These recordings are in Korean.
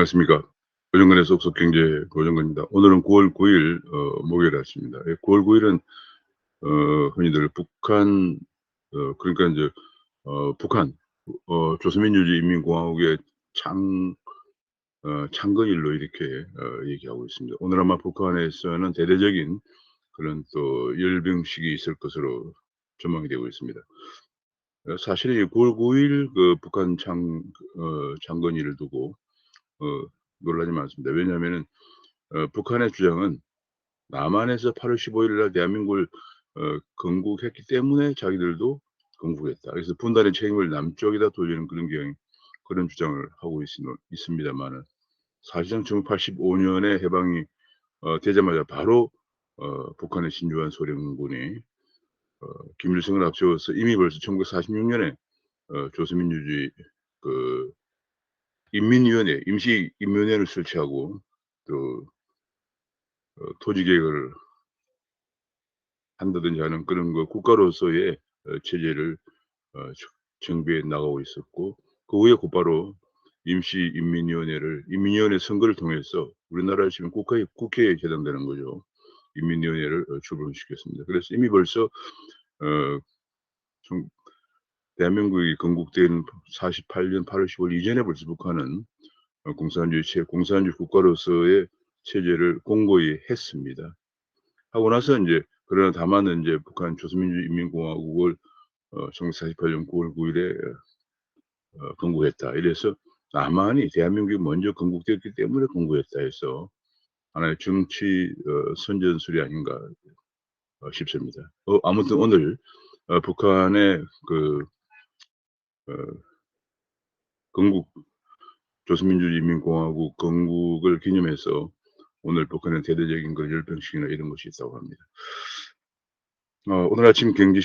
안녕하십니까. 고정근의 속속 경제 고정근입니다. 오늘은 9월 9일 목요일 아침입니다. 9월 9일은 흔히들 북한 그러니까 이제 북한 조선민주주의인민공화국의 창건일로 이렇게 얘기하고 있습니다. 오늘 아마 북한에서는 대대적인 그런 또 열병식이 있을 것으로 전망이 되고 있습니다. 사실 이 9월 9일 그 북한 창건일을 두고 어 논란이 많습니다. 왜냐하면은 북한의 주장은 남한에서 8월 15일 날 대한민국을 건국했기 때문에 자기들도 건국했다. 그래서 분단의 책임을 남쪽에다 돌리는 그런 주장을 하고 있습니다마는 사실상 1985년에 해방이 되자마자 바로 북한의 신주한 소련군이 김일성을 앞세워서 이미 벌써 1946년에 조선민주주의 그 인민위원회 임시 인민위원회를 설치하고 또 토지 개혁을 한다든지 하는 그런 국가로서의 체제를 저 정비해 나가고 있었고, 그 후에 곧바로 인민위원회 선거를 통해서 우리나라로 치면 국회에 해당되는 거죠. 인민위원회를 출범시켰습니다. 그래서 이미 벌써 좀 대한민국이 건국된 48년 8월 15일 이전에 벌써 북한은 공산주의 국가로서의 체제를 공고히 했습니다. 하고 나서 인제 그러나 다만 인제 북한 조선민주인민공화국을 1948년 9월 9일에 건국했다. 이래서 남한이 대한민국이 먼저 건국됐기 때문에 건국했다 해서 하나의 정치 선전술이 아닌가 싶습니다. 아무튼 오늘 북한의 그 어 건국 조선민주인민공화국 건국을 기념해서 오늘 북한의 대대적인 열병식이나 이런 것이 있다고 합니다. 오늘 아침 경제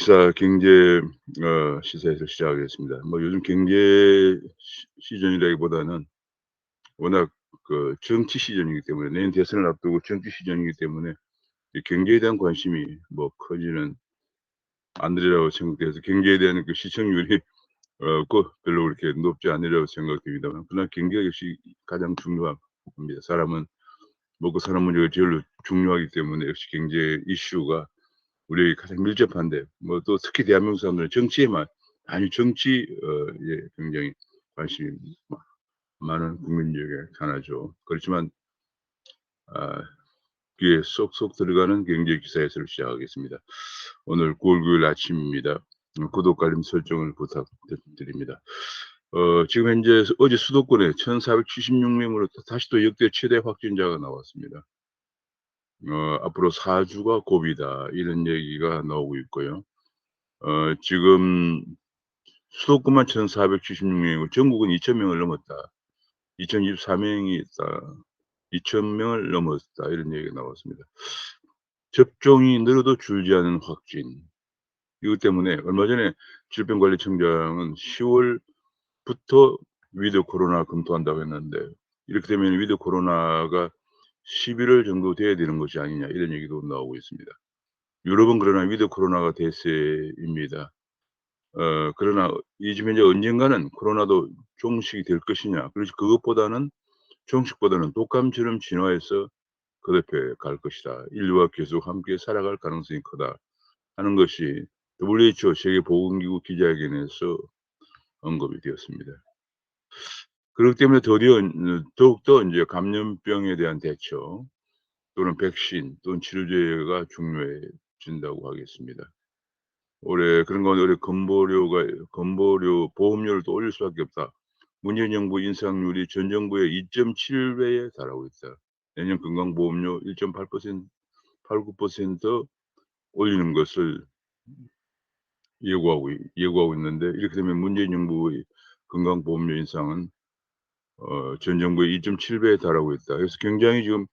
시사에서 시작하겠습니다. 뭐 요즘 경제 시즌이라기보다는 워낙 그 정치 시즌이기 때문에, 내년 대선을 앞두고 정치 시즌이기 때문에 이 경제에 대한 관심이 뭐 크지는 않으리라고 생각돼서 경제에 대한 그 시청률이 별로 그렇게 높지 않으리라고 생각됩니다만, 그러나 경제가 역시 가장 중요합니다. 사람은 먹고 사는 문제가 제일로 중요하기 때문에 역시 경제 이슈가 우리에게 가장 밀접한데, 뭐 또 특히 대한민국 사람들은 정치에만 아니 정치에 굉장히 관심이 많은 국민 중에 하나죠. 그렇지만 아 귀에 쏙쏙 들어가는 경제 기사에서 시작하겠습니다. 오늘 9월 9일 아침입니다. 구독 알림 설정을 부탁드립니다. 지금 현재 어제 수도권에 1,476명으로 다시 또 역대 최대 확진자가 나왔습니다. 앞으로 4주가 고비다, 이런 얘기가 나오고 있고요. 지금 수도권만 1,476명이고 전국은 2,000명을 넘었다. 2,024명이 있다. 2,000명을 넘었다. 이런 얘기가 나왔습니다. 접종이 늘어도 줄지 않은 확진. 이것 때문에 얼마 전에 질병관리청장은 10월부터 위드 코로나 검토한다고 했는데, 이렇게 되면 위드 코로나가 11월 정도 돼야 되는 것이 아니냐, 이런 얘기도 나오고 있습니다. 유럽은 그러나 위드 코로나가 대세입니다. 그러나 지금 현재 언젠가는 코로나도 종식이 될 것이냐, 그래서 그것보다는 종식보다는 독감처럼 진화해서 그 옆에 갈 것이다. 인류와 계속 함께 살아갈 가능성이 크다 하는 것이 WHO 세계보건기구 기자회견에서 언급이 되었습니다. 그렇기 때문에 더욱더 인제 감염병에 대한 대처 또는 백신 또는 치료제가 중요해진다고 하겠습니다. 그런 가운데 올해 건보료 보험료를 또 올릴 수밖에 없다. 문재인 정부 인상률이 전 정부의 2.7배에 달하고 있다. 내년 건강보험료 1.8% 8~9% 올리는 것을 예고하고 있는데, 이렇게 되면 문재인 정부의 건강보험료 인상은 전 정부의 2.7배에 달하고 있다. 그래서 굉장히 지금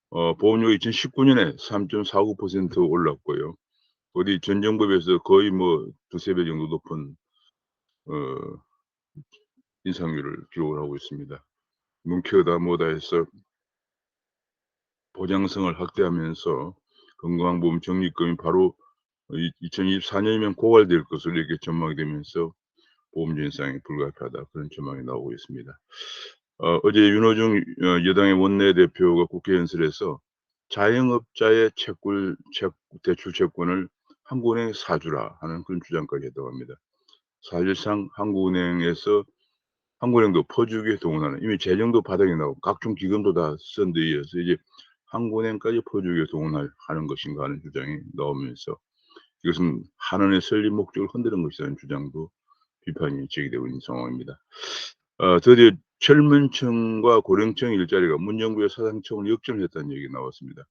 보험료가 2019년에 3.49% 올랐고요. 전 정부에 비해서 거의 뭐 2~3배 정도 높은 어 인상률을 기록을 하고 있습니다. 뭉케어다 뭐다 해서 보장성을 확대하면서 건강보험 적립금이 바로 2024년이면 고갈될 것으로 이렇게 전망이 되면서 보험료 인상이 불가피하다, 그런 전망이 나오고 있습니다. 어제 윤호중 여당의 원내대표가 국회 연설에서 자영업자의 대출 채권을 한국은행에 사주라 하는 그런 주장까지 했다고 합니다. 사실상 한국은행도 퍼주기에 동원하는, 이미 재정도 바닥이 나고 각종 기금도 다 쓴 데 이어서 이제 한국은행까지 퍼주기에 동원하는 것인가 하는 주장이 나오면서 이것은 한원의 설립 목적을 흔드는 것이라는 주장도 비판이 제기되고 있는 상황입니다. 드디어 젊은층과 고령층 일자리가 문정부의 사상청을 역전했다는 얘기가 나왔습니다.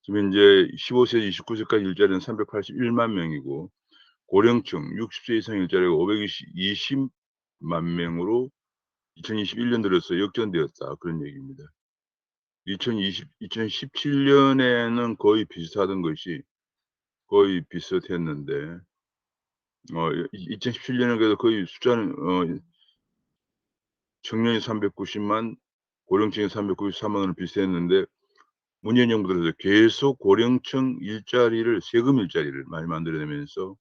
지금 현재 15세 29세까지 일자리는 381만 명이고 고령층 60세 이상 일자리가 520만 명으로 2021년 들어서 역전되었다, 그런 얘기입니다. 2017년에는 거의 비슷하던 것이 거의 비슷했는데 2017년에 그래도 거의 숫자는 청년이 390만, 고령층이 393만 원을 비슷했는데 문재인 정부 들어서 계속 고령층 일자리를, 세금 일자리를 많이 만들어내면서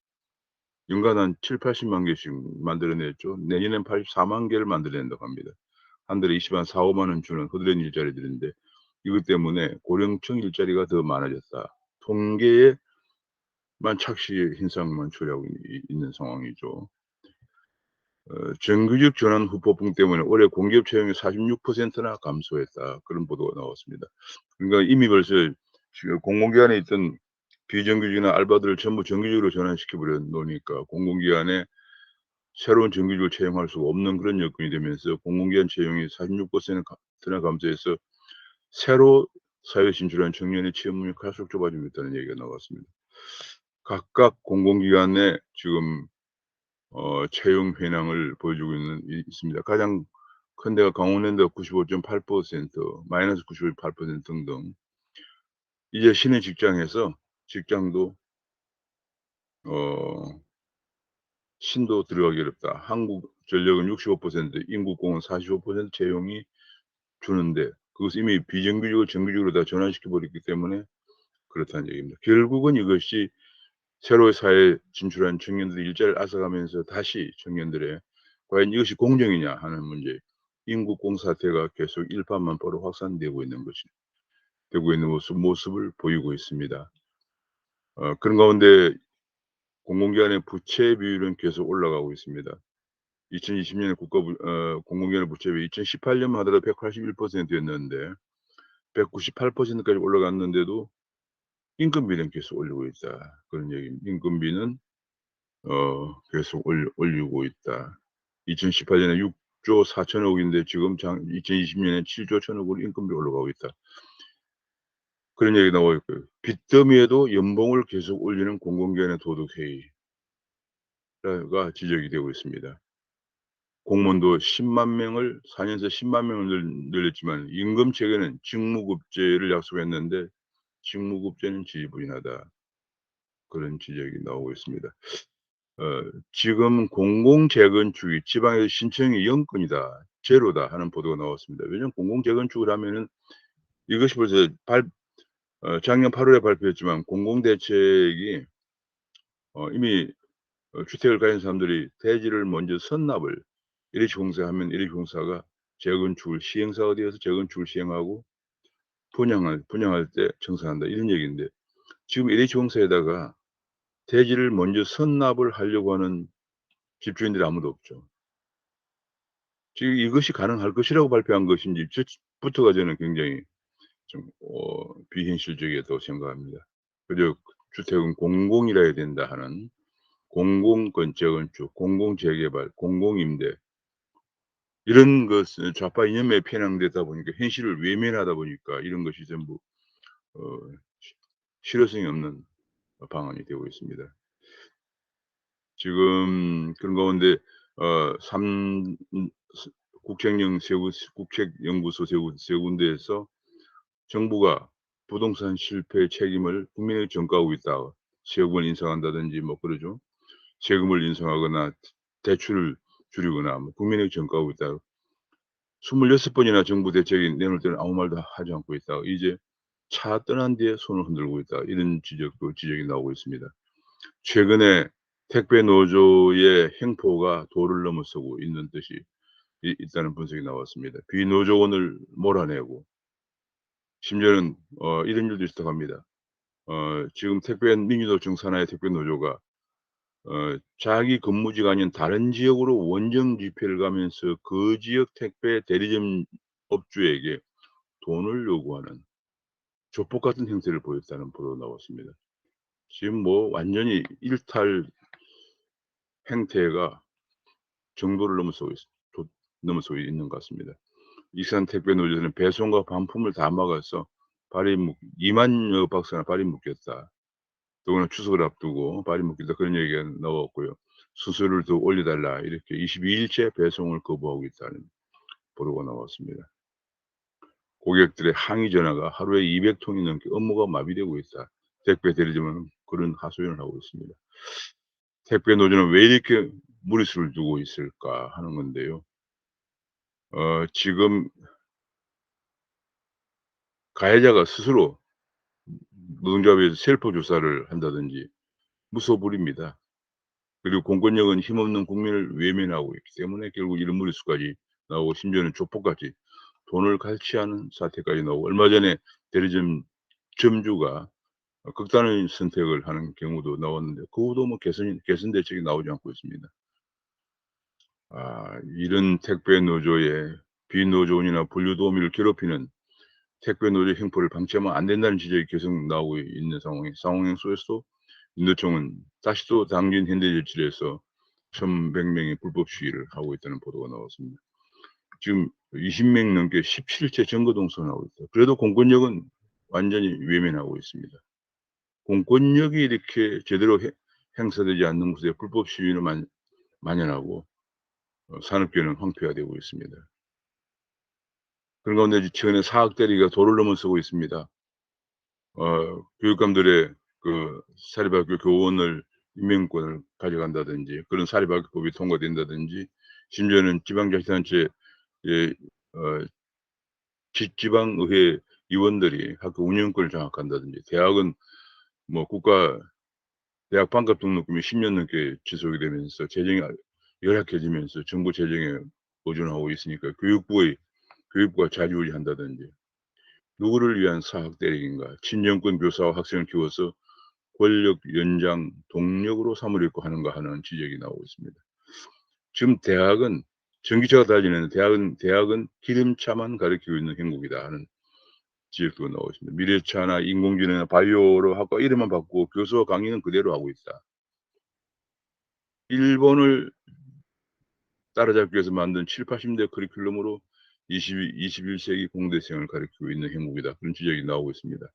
연간 한 7-80만 개씩 만들어냈죠. 내년엔 84만 개를 만들어낸다고 합니다. 한 달에 20만 4-5만 원 주는 허드렛 일자리들인데 이것 때문에 고령층 일자리가 더 많아졌다. 통계에만 착시 현상만 초래하고 있는 상황이죠. 정규직 전환 후폭풍 때문에 올해 공기업 채용이 46%나 감소했다, 그런 보도가 나왔습니다. 그러니까 이미 벌써 지금 공공기관에 있던 비정규직이나 알바들을 전부 정규직으로 전환시켜 버려 놓으니까 공공기관에 새로운 정규직을 채용할 수가 없는 그런 여건이 되면서 공공기관 채용이 46%나 감소해서 새로 사회에 진출한 청년의 취업 문이 갈수록 좁아지고 있다는 얘기가 나왔습니다. 각각 공공기관에 지금 채용 현황을 보여주고 있습니다. 가장 큰 데가 강원랜드가 95.8%, 마이너스 95.8% 등등. 이제 신의 직장도 어 신도 들어가기 어렵다. 한국전력은 65%, 인국공은 45% 채용이 주는데 그것을 이미 비정규직을 정규직으로 다 전환시켜 버렸기 때문에 그렇다는 얘기입니다. 결국은 이것이 새로의 사회에 진출한 청년들이 일자리를 앗아가면서 다시 청년들의 과연 이것이 공정이냐 하는 문제, 인국공 사태가 계속 일파만파로 확산되고 있는 모습을 보이고 있습니다. 그런 가운데 공공기관의 부채 비율은 계속 올라가고 있습니다. 2020년에 공공기관의 부채 비율이 2018년만 하더라도 181%였는데 198%까지 올라갔는데도 인건비는 계속 올리고 있다, 그런 얘기입니다. 인건비는 계속 올리고 있다. 2018년에 6조 4천억인데 지금 2020년에 7조 1천억으로 인건비 올라가고 있다, 그런 얘기 나오고 있고요. 빚더미에도 연봉을 계속 올리는 공공기관의 도덕회의가 지적이 되고 있습니다. 공무원도 10만 명을 4년 새 10만 명을 늘렸지만 임금 체계는 직무급제를 약속했는데 직무급제는 지지부진하다, 그런 지적이 나오고 있습니다. 지금 공공재건축이 지방에서 신청이 0 건이다, 제로다 하는 보도가 나왔습니다. 왜냐하면 공공재건축을 하면은 이것이 벌써 작년 8월에 발표했지만 공공대책이 이미 주택을 가진 사람들이 대지를 먼저 선납을, LH공사하면 LH공사가 재건축을 시행사가 되어서 재건축을 시행하고 분양할 때 청산한다, 이런 얘기인데 지금 LH공사에다가 대지를 먼저 선납을 하려고 하는 집주인들이 아무도 없죠. 지금 이것이 가능할 것이라고 발표한 것인지 부터가 저는 굉장히 좀 비현실적이었다고 생각합니다. 그저 주택은 공공이라 해야 된다 하는 공공건 재건축, 공공재개발, 공공임대, 이런 것은 좌파 이념에 편향되다 보니까 현실을 외면하다 보니까 이런 것이 전부 어 실효성이 없는 방안이 되고 있습니다. 지금 그런 가운데 어 삼 스 국책연구소 세 군데에서 정부가 부동산 실패 책임을 국민에게 전가하고 있다. 세금을 인상한다든지 뭐 그러죠. 세금을 인상하거나 대출을 줄이거나 뭐 국민에게 전가하고 있다. 26번이나 정부 대책이 내놓을 때는 아무 말도 하지 않고 있다가 이제 차 떠난 뒤에 손을 흔들고 있다, 이런 지적이 나오고 있습니다. 최근에 택배 노조의 행포가 도를 넘어서고 있는 듯이 있다는 분석이 나왔습니다. 비노조원을 몰아내고 심지어는 이런 일도 있었다고 합니다. 지금 택배 민주노총 산하의 택배 노조가 자기 근무지가 아닌 다른 지역으로 원정 집회를 가면서 그 지역 택배 대리점 업주에게 돈을 요구하는 조폭 같은 행태를 보였다는 보도가 나왔습니다. 지금 뭐 완전히 일탈 행태가 정도를 넘어서고 넘어서고 있는 것 같습니다. 이산 택배 노조는 배송과 반품을 다 막아서 발이 묶 2만여 박스나 발이 묶였다. 더구나 추석을 앞두고 발이 묶였다 그런 얘기가 나왔고요. 수수료를 더 올려 달라 이렇게 22 일째 배송을 거부하고 있다는 보도가 나왔습니다. 고객들의 항의 전화가 하루에 200통이 넘게 업무가 마비되고 있다. 택배 대리점은 그런 하소연을 하고 있습니다. 택배 노조는 왜 이렇게 무리수를 두고 있을까 하는 건데요. 지금 가해자가 스스로 노동조합에서 셀프 조사를 한다든지 무소불위입니다. 그리고 공권력은 힘없는 국민을 외면하고 있기 때문에 결국 이런 무리수까지 나오고 심지어는 조폭까지 돈을 갈취하는 사태까지 나오고 얼마 전에 대리점 점주가 극단의 선택을 하는 경우도 나왔는데 그 후도 뭐 개선 대책이 나오지 않고 있습니다. 이런 택배 노조의 비노조원이나 분류도우미를 괴롭히는 택배 노조 행포를 방치하면 안 된다는 지적이 계속 나오고 있는 상황 속에서도 민노총은 다시 또 당진 현대제칠에서 1,100명이 불법 시위를 하고 있다는 보도가 나왔습니다. 지금 20명 넘게 17째 증거 동선을 하고 있다. 그래도 공권력은 완전히 외면하고 있습니다. 공권력이 이렇게 제대로 행사되지 않는 곳에 불법 시위는 만연하고 산업계는 황폐화되고 있습니다. 그런 가운데 최근에 사학대리가 도를 넘어서고 있습니다. 교육감들의 그 사립학교 교원을 임명권을 가져간다든지 그런 사립학교법이 통과된다든지 심지어는 지방자치단체의 어 지방의회 의원들이 학교 운영권을 장악한다든지 대학은 뭐 대학 반값 등록금이 10년 넘게 지속이 되면서 재정이 열악해지면서 정부 재정에 의존하고 있으니까 교육부가 좌지우지한다든지 누구를 위한 사학 대리인가 친정권 교사와 학생을 키워서 권력 연장 동력으로 삼으려고 하는가 하는 지적이 나오고 있습니다. 지금 대학은 전기차가 달리는데 대학은 기름차만 가르치고 있는 형국이다 하는 지적도 나오고 있습니다. 미래차나 인공지능이나 바이오로 학과 이름만 바꾸고 교수와 강의는 그대로 하고 있다. 일본을 따라잡기 위해서 만든 70-80대 커리큘럼으로 21세기 공대생을 가르치고 있는 형국이다. 그런 지적이 나오고 있습니다.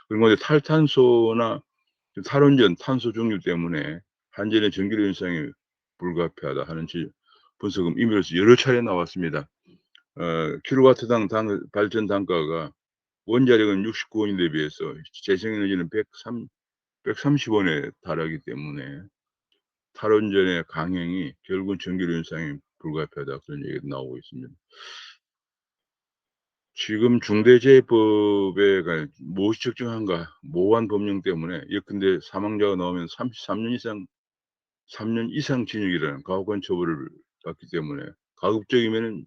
그런데 탈탄소나 탈원전, 탄소 중립 때문에 한전의 전기료 현상이 불가피하다 하는 분석은 이미로서 여러 차례 나왔습니다. 킬로와트당 발전 단가가 원자력은 69원인데 비해서 재생에너지는 130원에 달하기 때문에 탈원전의 강행이 결국은 전기료 현상이 불가피하다 그런 얘기가 나오고 있습니다. 지금 중대재해법에 무엇이 적정한가 모호한 법령 때문에 예컨대 사망자가 나오면 3년 이상 징역이라는 가혹한 처벌을 받기 때문에 가급적이면은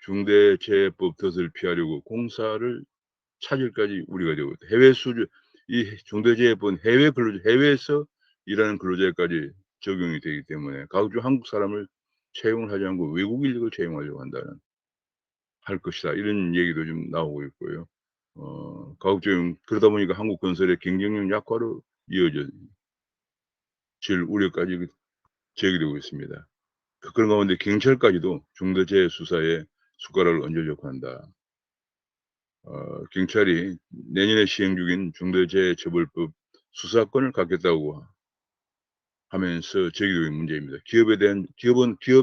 중대재해법 덫을 피하려고 공사를 차질까지 우려가 되고 있다. 이 중대재해법은 해외에서 일하는 근로자까지 적용이 되기 때문에 가급적 한국 사람을 채용을 하지 않고 외국 인력을 채용하려고 할 것이다. 이런 얘기도 좀 나오고 있고요. 가급적 그러다 보니까 한국 건설의 경쟁력 약화로 이어질 우려까지 제기되고 있습니다. 그런 가운데 경찰까지도 중대재해 수사에 숟가락을 얹으려고 한다. 경찰이 내년에 시행 중인 중대재해처벌법 수사권을 갖겠다고 하면서 제기되고 있는 문제입니다. 기업에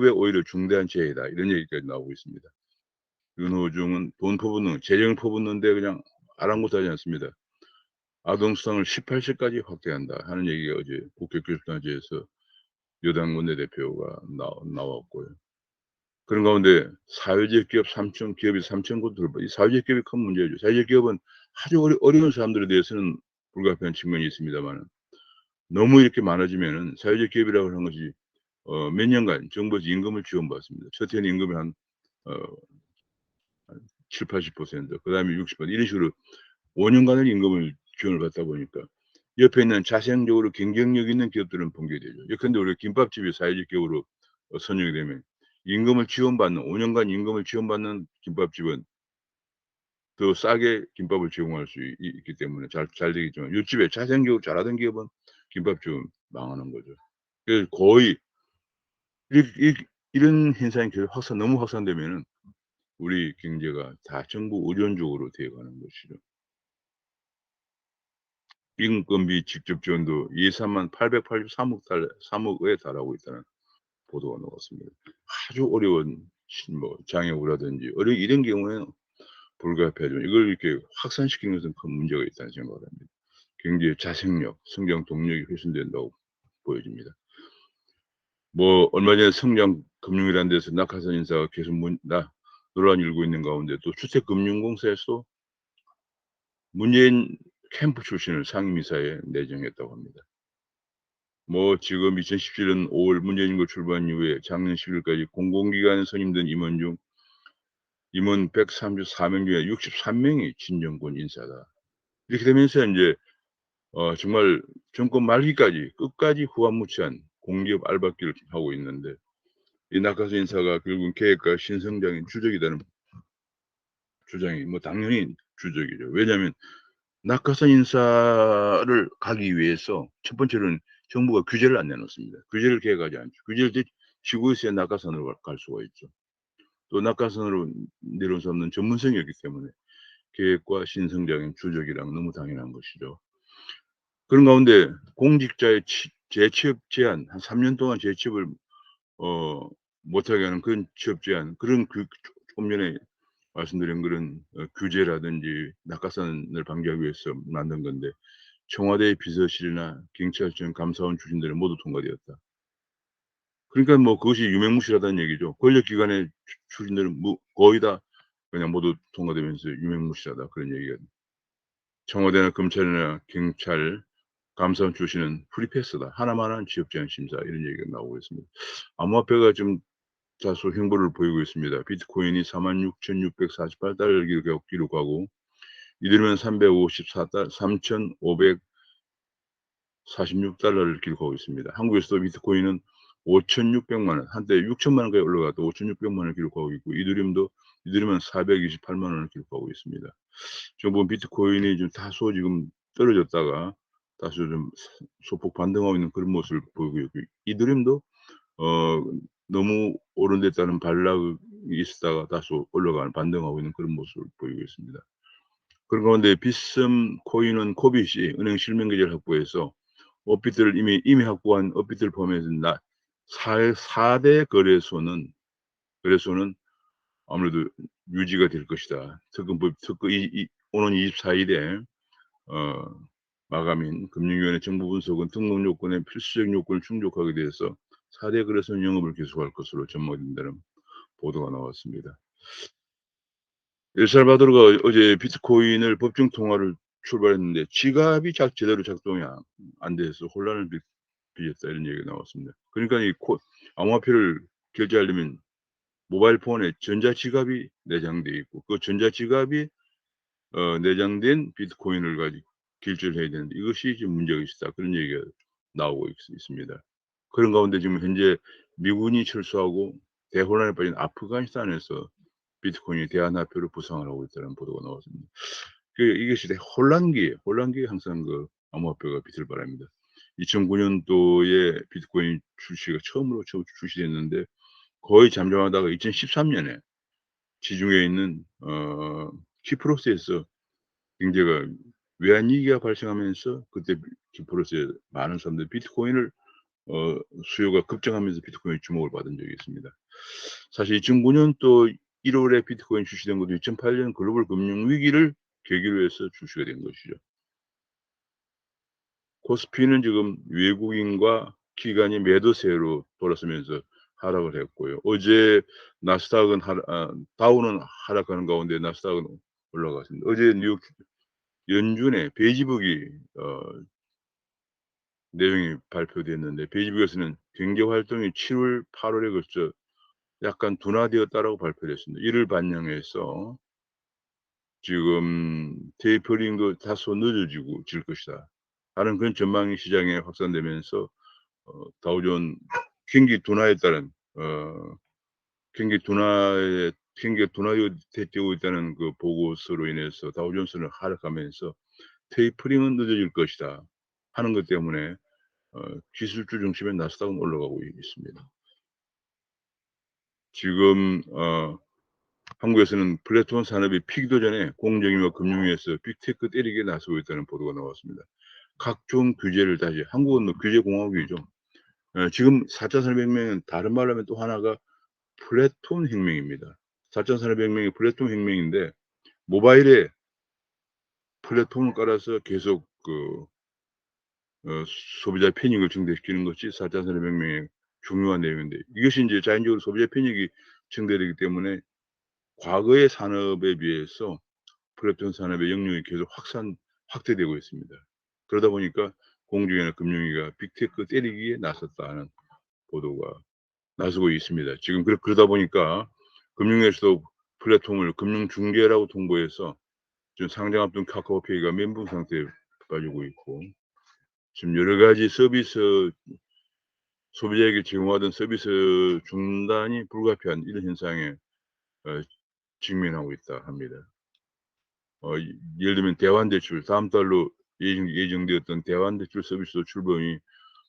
오히려 중대한 재해다. 이런 얘기까지 나오고 있습니다. 윤호중은 돈 퍼붓는, 재정 퍼붓는데 그냥 아랑곳하지 않습니다. 아동수당을 18세까지 확대한다 하는 얘기가 어제 국회 교섭단체에서 여당 원내대표가 나왔고요. 그런 가운데 사회적 기업 기업이 3천 곳 돌파. 이 사회적 기업이 큰 문제죠. 사회적 기업은 아주 어려운 사람들에 대해서는 불가피한 측면이 있습니다만은 너무 이렇게 많아지면은 사회적 기업이라고 하는 것이 몇 년간 정부에서 임금을 지원받습니다. 첫 해는 임금이 한 어 한 70-80%, 그다음에 60% 이런 식으로 5 년간을 임금을 지원을 받다 보니까 옆에 있는 자생적으로 경쟁력 있는 기업들은 붕괴되죠. 예컨대 우리가 김밥집이 사회적 기업으로 선정이 되면 임금을 지원받는 5 년간 임금을 지원받는 김밥집은 더 싸게 김밥을 제공할 수 있기 때문에 잘 되겠지만, 옆집에 자생적으로 잘하던 기업은 김밥집은 망하는 거죠. 그래서 거의 이 이런 현상이 계속 너무 확산되면은 우리 경제가 다 전부 의존적으로 되어 가는 것이죠. 인건비 직접 지원도 예산만 883억 달러 3억에 달하고 있다는 보도가 나왔습니다. 아주 어려운 뭐 장애우라든지 이런 경우에는 불가피하지만 이걸 이렇게 확산시키는 것은 큰 문제가 있다는 생각을 합니다. 경제의 자생력, 성장 동력이 훼손된다고 보여집니다. 뭐 얼마 전에 성장 금융이라는 데서 낙하산 인사가 계속 논란이 일고 있는 가운데 또 주택금융공사에서도 문재인 캠프 출신을 상임이사에 내정했다고 합니다. 뭐 지금 2017년 5월 문재인 정부 출범한 이후에 작년 10 일까지 공공기관에 선임된 임원 134명 중에 63명이 친정권 인사다. 이렇게 되면서 인제 정말 정권 말기까지 끝까지 후한무치한 공기업 알박기를 하고 있는데, 이 낙하산 인사가 결국은 계획과 신성장의 주적이라는 주장이 뭐 당연히 주적이죠. 왜냐하면 낙하산 인사를 가기 위해서 첫 번째로는 정부가 규제를 안 내놓습니다. 규제를 계획하지 않죠. 규제를 지고 있어야 낙하산으로 갈 수가 있죠. 또 낙하산으로 내려올 수 없는 전문성이 없기 때문에 계획과 신성장의 주적이란 너무 당연한 것이죠. 그런 가운데 공직자의 재취업 제한, 한 3년 동안 재취업을 어 못하게 하는 그런 취업 제한, 그런 조금 전에 말씀드린 그런 규제라든지 낙하산을 방지하기 위해서 만든 건데, 청와대 비서실이나 경찰청 감사원 출신들은 모두 통과되었다. 그러니까 뭐 그것이 유명무실하다는 얘기죠. 권력기관의 출신들은 거의 다 그냥 모두 통과되면서 유명무실하다, 그런 얘기가. 청와대나 검찰이나 경찰, 감사원 출신은 프리패스다. 하나만한 지역 제한 심사, 이런 얘기가 나오고 있습니다. 암호화폐가 좀 다소 횡보를 보이고 있습니다. 비트코인이 46,648달러를 기록하고 이더리움은 3,546달러를 기록하고 있습니다. 한국에서도 비트코인은 5,600만 원, 한때 6천만 원까지 올라갔다 5,600만 원을 기록하고 있고, 이더리움은 428만 원을 기록하고 있습니다. 지금 보면 비트코인이 좀 다소 지금 떨어졌다가 다시 좀 소폭 반등하고 있는 그런 모습을 보이고 있고, 이더리움도 어 너무 오른됐다는 반락이 있었다가 다소 올라가는 반등하고 있는 그런 모습을 보이고 있습니다. 그런 가운데 비썸 코인은 코빗이 은행 실명 계좌를 확보해서 업비트를 이미 확보한 업비트를 포함해서 나 사 4대 거래소는 아무래도 유지가 될 것이다. 특히 이 오는 24 일에 어 마감인 금융위원회 정부 분석은 등록 요건의 필수적 요건을 충족하게 돼서 4대 거래소는 영업을 계속할 것으로 전망된다는 보도가 나왔습니다. 엘살바도르가 어제 비트코인을 법정 통화를 출발했는데 지갑이 제대로 작동이 안 돼서 혼란을 빚었다, 이런 얘기가 나왔습니다. 그러니까 이 암호화폐를 결제하려면 모바일 폰에 전자지갑이 내장돼 있고, 그 전자지갑이 내장된 비트코인을 가지고 결제를 해야 되는데 이것이 지금 문제가 있다, 그런 얘기가 나오고 있습니다. 그런 가운데 지금 현재 미군이 철수하고 대혼란에 빠진 아프가니스탄에서 비트코인이 대안화폐로 부상을 하고 있다는 보도가 나왔습니다. 이것이 혼란기에 항상 그 암호화폐가 빛을 발합니다. 2009 년도에 비트코인 처음으로 출시됐는데 거의 잠잠하다가 2013 년에 지중해에 있는 키프로스에서 경제가 외환위기가 발생하면서 그때 키프로스에 많은 사람들이 비트코인을 수요가 급증하면서 비트코인이 주목을 받은 적이 있습니다. 사실 2009 년도 1 월에 비트코인 출시된 것도 2008년 글로벌 금융 위기를 계기로 해서 출시가 된 것이죠. 코스피는 지금 외국인과 기관이 매도세로 돌아서면서 하락을 했고요. 어제 나스닥은 다우는 하락하는 가운데 나스닥은 올라갔습니다. 어제 뉴욕 연준의 베이지북이 내용이 발표됐는데, 베이지북에서는 경제 활동이 7월 8 월에 걸쳐 약간 둔화되었다라고 발표를 했습니다. 이를 반영해서 지금 테이퍼링도 다소 늦어지고 질 것이다 하는 그런 전망이 시장에 확산되면서 다우존 경기 둔화에 따른 경기 둔화에 경기가 둔화되고 있다는 그 보고서로 인해서 다우존스는 하락하면서 '테이퍼링은 늦어질 것이다.' 하는 것 때문에 기술주 중심의 나스닥은 올라가고 있습니다. 지금 한국에서는 플랫폼 산업이 피기도 전에 공정위와 금융위에서 빅테크 때리기에 나서고 있다는 보도가 나왔습니다. 각종 규제를 다시 한국은 뭐 규제 공화국이죠. 지금 4차 산업혁명은 다른 말로 하면 또 하나가 플랫폼 혁명입니다. 4차 산업혁명이 플랫폼 혁명인데 모바일에 플랫폼을 깔아서 계속 그 소비자 편익을 증대시키는 것이 4차 산업혁명의 중요한 내용인데 이것이 인제 자연적으로 소비자 편익이 증대되기 때문에 과거의 산업에 비해서 플랫폼 산업의 영역이 계속 확대되고 있습니다. 그러다 보니까 공정위나 금융위가 빅테크 때리기에 나섰다는 보도가 나서고 있습니다. 지금 그러다 보니까 금융위에서도 플랫폼을 금융중개라고 통보해서 지금 상장 앞둔 카카오페이가 멘붕 상태에 빠지고 있고 지금 여러 가지 서비스 소비자에게 제공하던 서비스 중단이 불가피한 이런 현상에 어 직면하고 있다 합니다. 예를 들면 대환대출 다음 달로 예정되었던 대환대출 서비스도 출범이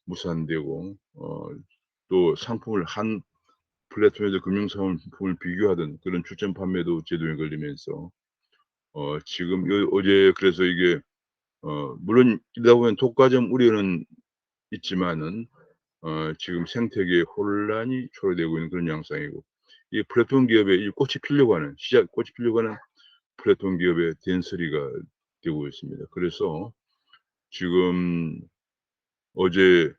무산되고 또 상품을 한 플랫폼에서 금융 상품을 비교하던 그런 출전 판매도 제동에 걸리면서 지금 어제 그래서 이게 물론 이러다 보면 독과점 우려는 있지만은 지금 생태계에 혼란이 초래되고 있는 그런 양상이고 이 플랫폼 기업에 이 꽃이 피려고 하는 꽃이 피려고 하는 플랫폼 기업의 된소리가 되고 있습니다. 그래서 지금 어제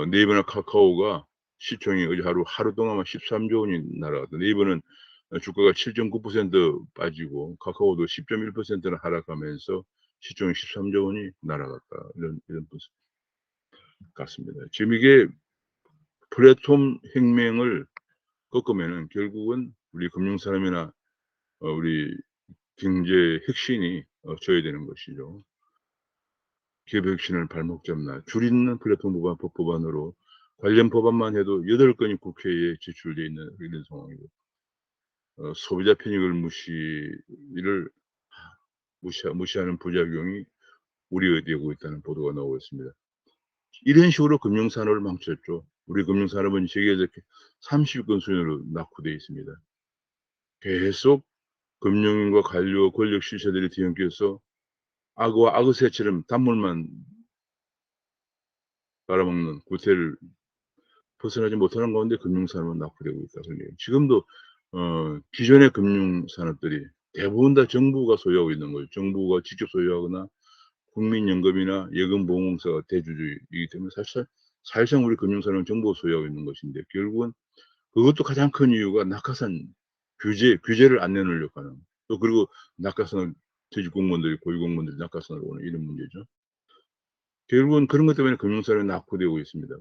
네이버나 카카오가 시총이 어제 하루 동안만 13조 원이 날아갔다. 네이버는 주가가 7.9% 빠지고 카카오도 10.1%나 하락하면서 시총이 13조 원이 날아갔다. 이런 모습 같습니다. 지금 이게 플랫폼 혁명을 꺾으면은 결국은 우리 금융산업이나 우리 경제의 혁신이 져야 되는 것이죠. 기업의 혁신을 발목 잡나 줄이는 플랫폼 법안으로 관련 법안만 해도 8건이 국회에 제출돼 있는 이런 상황이고 소비자 편익을 무시하는 부작용이 우려되고 있다는 보도가 나오고 있습니다. 이런 식으로 금융산업을 망쳤죠. 우리 금융산업은 세계에서 30위권 수준으로 낙후되어 있습니다. 계속 금융인과 관료 권력 실세들이 뒤엉켜서 악어와 악어새처럼 단물만 빨아먹는 구태를 벗어나지 못하는 가운데 금융산업은 낙후되고 있다 그래요. 지금도 기존의 금융산업들이 대부분 다 정부가 소유하고 있는 거예요. 정부가 직접 소유하거나 국민연금이나 예금보험공사가 대주주이기 때문에 사실상 우리 금융산업은 정부가 소유하고 있는 것인데 결국은 그것도 가장 큰 이유가 낙하산 규제를 안 내놓으려고 하는 또 그리고 낙하산을 퇴직 공무원들이 고위공무원들이 낙하산을 오는 이런 문제죠. 결국은 그런 것 때문에 금융산업이 낙후되고 있습니다.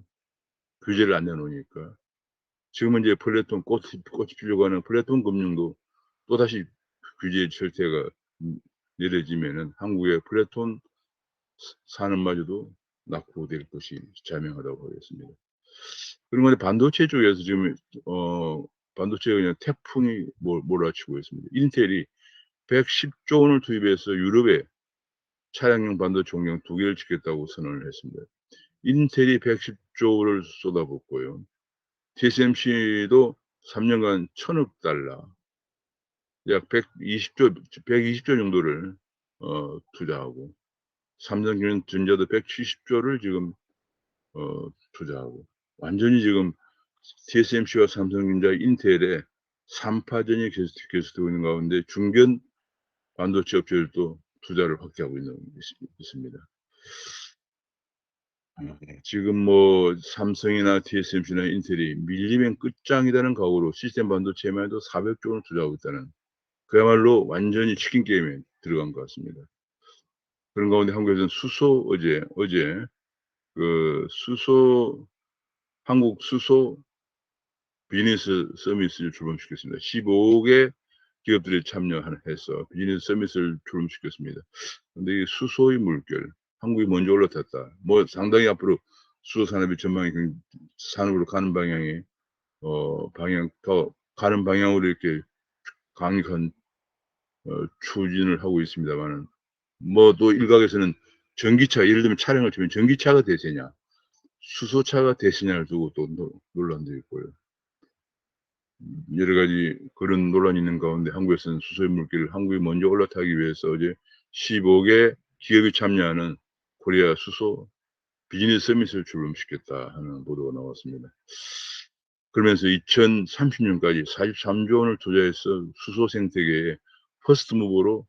규제를 안 내놓으니까. 지금은 이제 플랫폼 꽃이 피려고 하는 플랫폼 금융도 또다시 규제 절차가 내려지면은 한국의 플랫폼 산업마저도 낙후될 것이 자명하다고 하겠습니다. 그리고 이제 반도체 쪽에서 지금 반도체가 그냥 태풍이 몰아치고 있습니다. 인텔이 110조 원을 투입해서 유럽에 차량용 반도체 공장 2개를 짓겠다고 선언을 했습니다. 인텔이 110조를 쏟아붓고요. TSMC도 3년간 1,000억 달러 약 120조 정도를 투자하고 삼성전자도 170조를 지금 투자하고 완전히 지금 TSMC와 삼성전자, 인텔의 3파전이 계속되고 있는 가운데 중견 반도체 업체들도 투자를 확대하고 있습니다. 지금 뭐 삼성이나 TSMC나 인텔이 밀리면 끝장이라는 각오로 시스템 반도체에만 해도 400조 원을 투자하고 있다는 그야말로 완전히 치킨 게임에 들어간 것 같습니다. 그런 가운데 한국에서는 어제 그 한국 수소 비즈니스 서밋을 출범시켰습니다. 15개 기업들이 참여해서 비즈니스 서밋을 출범시켰습니다. 근데 이 수소의 물결, 한국이 먼저 올라탔다. 뭐 상당히 앞으로 수소 산업의 전망이 산업으로 가는 방향이 방향 더 가는 방향으로 이렇게 강력한 추진을 하고 있습니다만은 뭐 또 일각에서는 전기차 예를 들면 차량을 치면 전기차가 대세냐 수소차가 대세냐를 두고 또 논란도 있고요. 여러 가지 그런 논란이 있는 가운데 한국에서는 수소의 물결을 한국이 먼저 올라타기 위해서 어제 15개 기업이 참여하는 코리아 수소 비즈니스 서밋을 출범시켰다 하는 보도가 나왔습니다. 그러면서 2030년까지 43조 원을 투자해서 수소 생태계에 퍼스트 무버로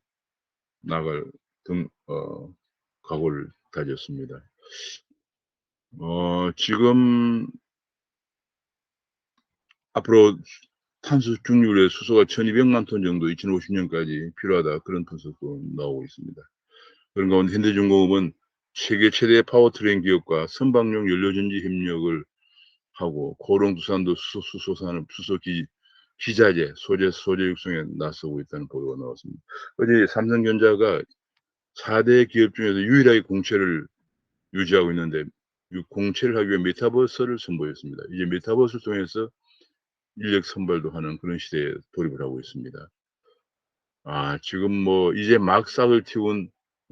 나갈 각오를 다졌습니다. 지금 앞으로 탄소 중립에 수소가 1200만 톤 정도 2050년까지 필요하다. 그런 분석도 나오고 있습니다. 그런 가운데 현대중공업은 세계 최대 파워트레인 기업과 선박용 연료전지 협력을 하고 고롱두산도 수소 산업 수소 기자재 소재 육성에 나서고 있다는 보도가 나왔습니다. 어제 삼성전자가 4대 기업 중에서 유일하게 공채를 유지하고 있는데 공채를 하기 위해 메타버스를 선보였습니다. 이제 메타버스를 통해서 인력 선발도 하는 그런 시대에 돌입을 하고 있습니다. 지금 뭐 이제 막 싹을 틔운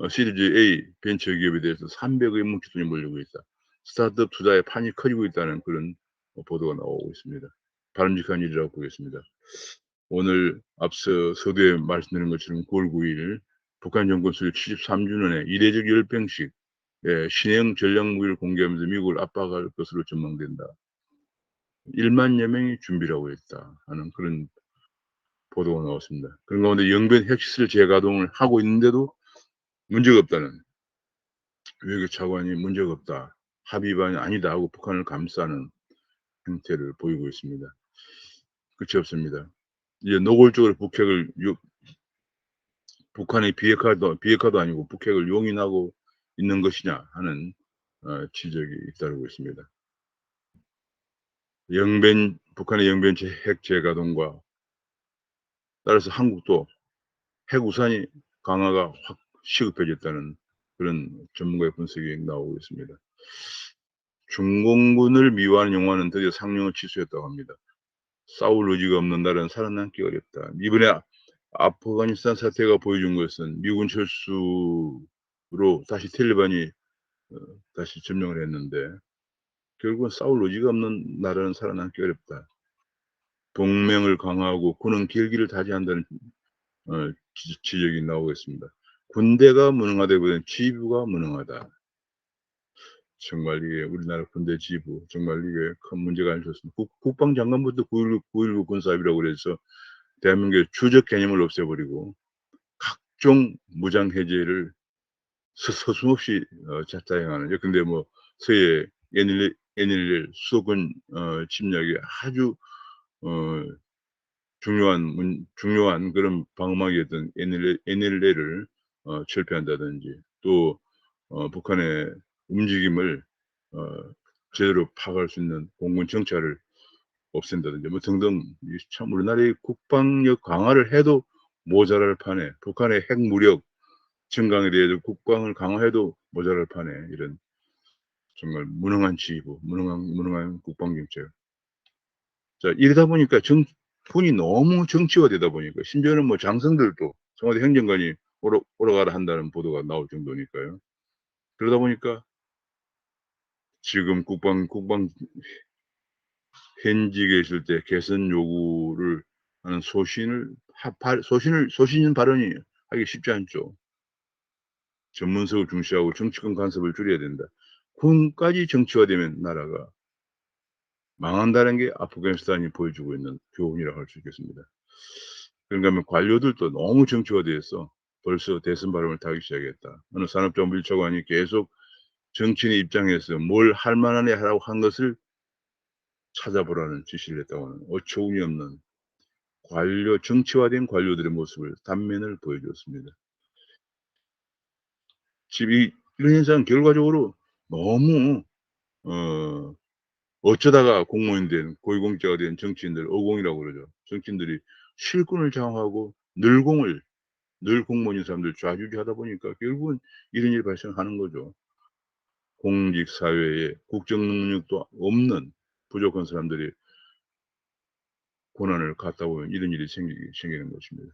시리즈 A 벤처 기업에 대해서 300억 뭉치 돈이 몰리고 있다. 스타트업 투자의 판이 커지고 있다는 그런 보도가 나오고 있습니다. 바람직한 일이라고 보겠습니다. 오늘 앞서 서두에 말씀드린 것처럼 9월 9일 북한 정권 수립 73주년에 이례적 열병식 신형 전략 무기를 공개하면서 미국을 압박할 것으로 전망된다. 1만여 명이 준비를 하고 있다 하는 그런 보도가 나왔습니다. 그런 가운데 영변 핵시설 재가동을 하고 있는데도 문제가 없다는 외교 차관이 문제가 없다. 합의 반이 아니다 하고 북한을 감싸는 형태를 보이고 있습니다. 끝이 없습니다. 이제 노골적으로 북한의 비핵화도 아니고 북핵을 용인하고 있는 것이냐 하는 지적이 잇따르고 있습니다. 북한의 영변 핵 재가동과 따라서 한국도 핵 우산이 강화가 확 시급해졌다는 그런 전문가의 분석이 나오고 있습니다. 중공군을 미화하는 영화는 드디어 상영을 취소했다고 합니다. 싸울 의지가 없는 나라는 살아남기 어렵다. 이번에 아프가니스탄 사태가 보여준 것은 미군 철수로 다시 텔리반이 다시 점령을 했는데 결국은 싸울 의지가 없는 나라는 살아남기 어렵다. 동맹을 강화하고 군은 결기를 다지한다는 지적이 나오고 있습니다. 군대가 무능하다기보다는 지휘부가 무능하다. 정말 이게 우리나라 군대 지휘부 정말 이게 큰 문제가 아니었습니다. 국방장관부터 9.19 군사합의라고 그래서 대한민국의 주적 개념을 없애버리고 각종 무장 해제를 서슴없이 자행하는. 근데 뭐 서해 NLL 수도권 침략이 아주 중요한 그런 방어막이었던 NLL을 철폐한다든지 또 북한의 움직임을 제대로 파악할 수 있는 공군 정찰을 없앤다든지 뭐 등등 참 우리나라의 국방력 강화를 해도 모자랄 판에 북한의 핵무력 증강에 대해서 국방을 강화해도 모자랄 판에 이런 정말 무능한 지휘부, 무능한 국방정책. 자, 이러다 보니까 군이 너무 정치화되다 보니까 심지어는 뭐 장성들도 청와대 행정관이 오라가라 한다는 보도가 나올 정도니까요. 그러다 보니까 지금 국방 현직에 있을 때 개선 요구를 하는 소신 발언이 하기 쉽지 않죠. 전문성을 중시하고 정치권 간섭을 줄여야 된다. 군까지 정치화되면 나라가 망한다는 게 아프가니스탄이 보여주고 있는 교훈이라고 할 수 있겠습니다. 그런가 하면 관료들도 너무 정치화돼서 벌써 대선 발언을 타기 시작했다. 어느 산업정부 1차관이 계속 정치인의 입장에서 뭘 할 만하네 하라고 한 것을 찾아보라는 지시를 했다고 하는 어처구니 없는 정치화된 관료들의 모습을 단면을 보여주었습니다. 지금 이런 현상은 결과적으로 너무 어쩌다가 공무원이 된 고위공직자가 된 정치인들 어공이라고 그러죠. 정치인들이 실권을 장악하고 늘 공무원인 사람들 좌지우지하다 보니까 결국은 이런 일이 발생하는 거죠. 공직 사회에 국정 능력도 없는 부족한 사람들이 고난을 갖다 보면 이런 일이 생기는 것입니다.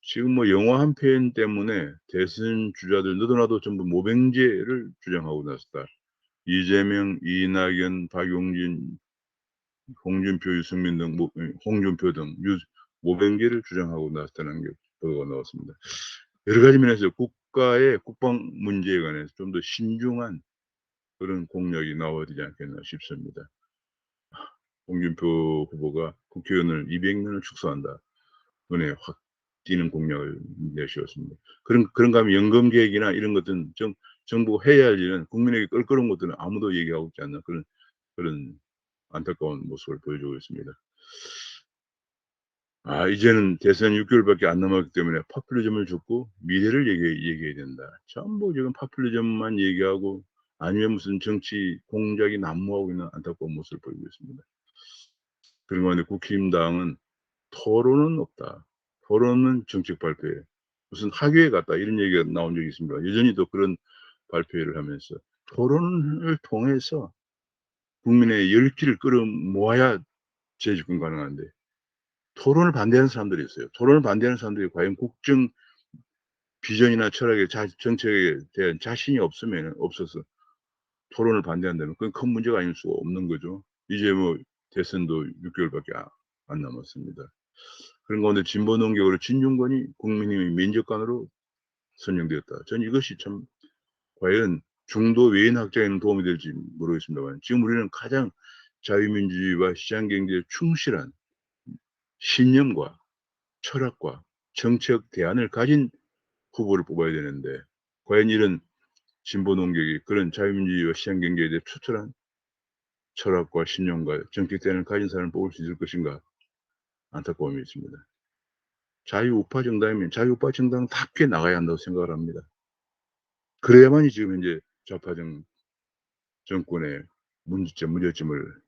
지금 뭐 영화 한 편 때문에 대선 주자들 너도 나도 전부 모병제를 주장하고 나섰다. 이재명, 이낙연, 박용진, 홍준표, 유승민 등 홍준표 등 모병제를 주장하고 나섰다는 게 보도가 나왔습니다. 여러 가지 면에서 국가의 국방 문제에 관해서 좀 더 신중한 그런 공약이 나와야 되지 않겠나 싶습니다. 홍준표 후보가 국회의원을 200명을 축소한다. 눈에 확 띄는 공약을 내세웠습니다. 그런가 하면 연금 계획이나 이런 것들은 정부가 해야 할 일은 국민에게 껄끄러운 것들은 아무도 얘기하고 있지 않는 그런 안타까운 모습을 보여주고 있습니다. 이제는 대선 6개월밖에 안 남았기 때문에 파퓰리즘을 줍고 미래를 얘기해야 된다. 전부 지금 파퓰리즘만 얘기하고 아니면 무슨 정치 공작이 난무하고 있는 안타까운 모습을 보이고 있습니다. 그런 가운데 국힘당은 토론은 없다. 토론은 정책 발표에 무슨 학교에 갔다 이런 얘기가 나온 적이 있습니다. 여전히 또 그런 발표회를 하면서 토론을 통해서 국민의 열기를 끌어모아야 재집권 가능한데 토론을 반대하는 사람들이 있어요. 토론을 반대하는 사람들이 과연 국정 비전이나 철학에 정책에 대한 자신이 없어서 토론을 반대한다면 그건 큰 문제가 아닐 수가 없는 거죠. 이제 뭐 대선도 6개월밖에 안 남았습니다. 그런 가운데 진보 논객으로 진중권이 국민의힘 민족관으로 선정되었다. 저는 이것이 참 과연 중도 외인 확장에는 도움이 될지 모르겠습니다만 지금 우리는 가장 자유민주주의와 시장경제에 충실한 신념과 철학과 정책 대안을 가진 후보를 뽑아야 되는데 과연 이런 진보 논객이 그런 자유민주주의와 시장경제에 대해 투철한 철학과 신념과 정책 대안을 가진 사람을 뽑을 수 있을 것인가 안타까움이 있습니다. 자유우파 정당이면 자유우파 정당답게 나가야 한다고 생각을 합니다. 그래야만이 지금 현재 좌파 정권의 문제점을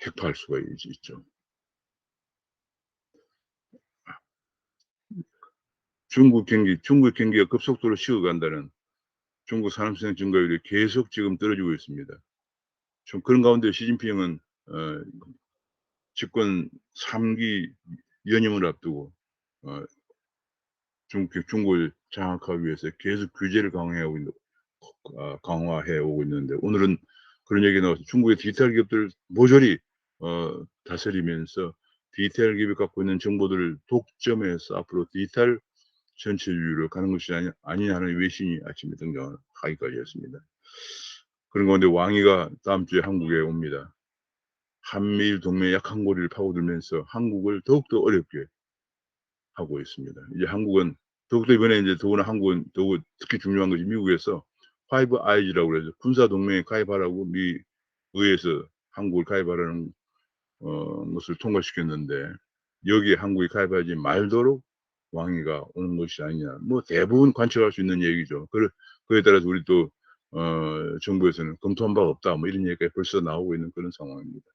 획파할 수가 있죠. 중국 경기가 급속도로 식어간다는 중국 산업성 증가율이 계속 지금 떨어지고 있습니다. 좀 그런 가운데 시진핑은 집권 3기 연임을 앞두고 중국을 장악하기 위해서 계속 규제를 강화해 오고 있는데 오늘은 그런 얘기가 나와서 중국의 디지털 기업들을 모조리 다스리면서 디지털 기업이 갖고 있는 정보들을 독점해서 앞으로 디지털 전체주의로 가는 것이 아니냐는 외신이 아침에 등장하기까지 했습니다. 그런 가운데 왕이가 다음 주에 한국에 옵니다. 한미일 동맹의 약한 고리를 파고들면서 한국을 더욱더 어렵게 하고 있습니다. 이제 한국은 더욱더 이번에 이제 더구나 한국은 더욱 특히 중요한 것이 미국에서 파이브 아이즈라고 그래서 군사 동맹에 가입하라고 미 의회에서 한국을 가입하라는 것을 통과시켰는데 여기에 한국이 가입하지 말도록 왕위가 오는 것이 아니냐. 뭐 대부분 관측할 수 있는 얘기죠. 그에 따라서 우리 또 정부에서는 검토한 바가 없다. 뭐 이런 얘기가 벌써 나오고 있는 그런 상황입니다.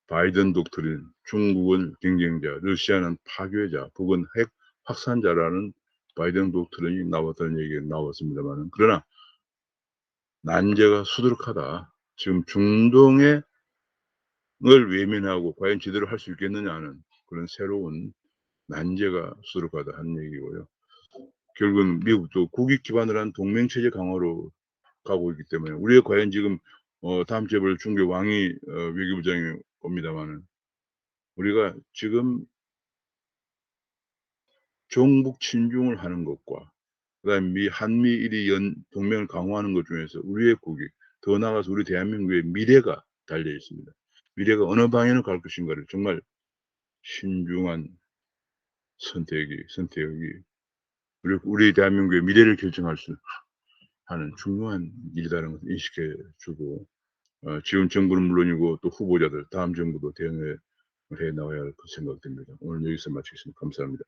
바이든 독트린, 중국은 경쟁자, 러시아는 파괴자, 북은 핵 확산자라는 바이든 독트린이 나왔다는 얘기가 나왔습니다만 그러나 난제가 수두룩하다. 지금 중동을 외면하고 과연 제대로 할 수 있겠느냐는 그런 새로운 난제가 수두룩하다 하는 얘기고요. 결국은 미국도 국익 기반을 한 동맹체제 강화로 가고 있기 때문에 우리가 과연 지금 다음 주에 볼 중국 왕이 외교부장이 옵니다마는 우리가 지금 종북 친중을 하는 것과 그다음에 한미일이 동맹을 강화하는 것 중에서 우리의 국익, 더 나아가서 우리 대한민국의 미래가 달려 있습니다. 미래가 어느 방향으로 갈 것인가를 정말 신중한 선택이 우리 대한민국의 미래를 결정할 수 하는 중요한 일이라는 것을 인식해 주고 지금 정부는 물론이고 또 후보자들 다음 정부도 대응을 해 나가야 할 그 생각됩니다. 오늘 여기서 마치겠습니다. 감사합니다.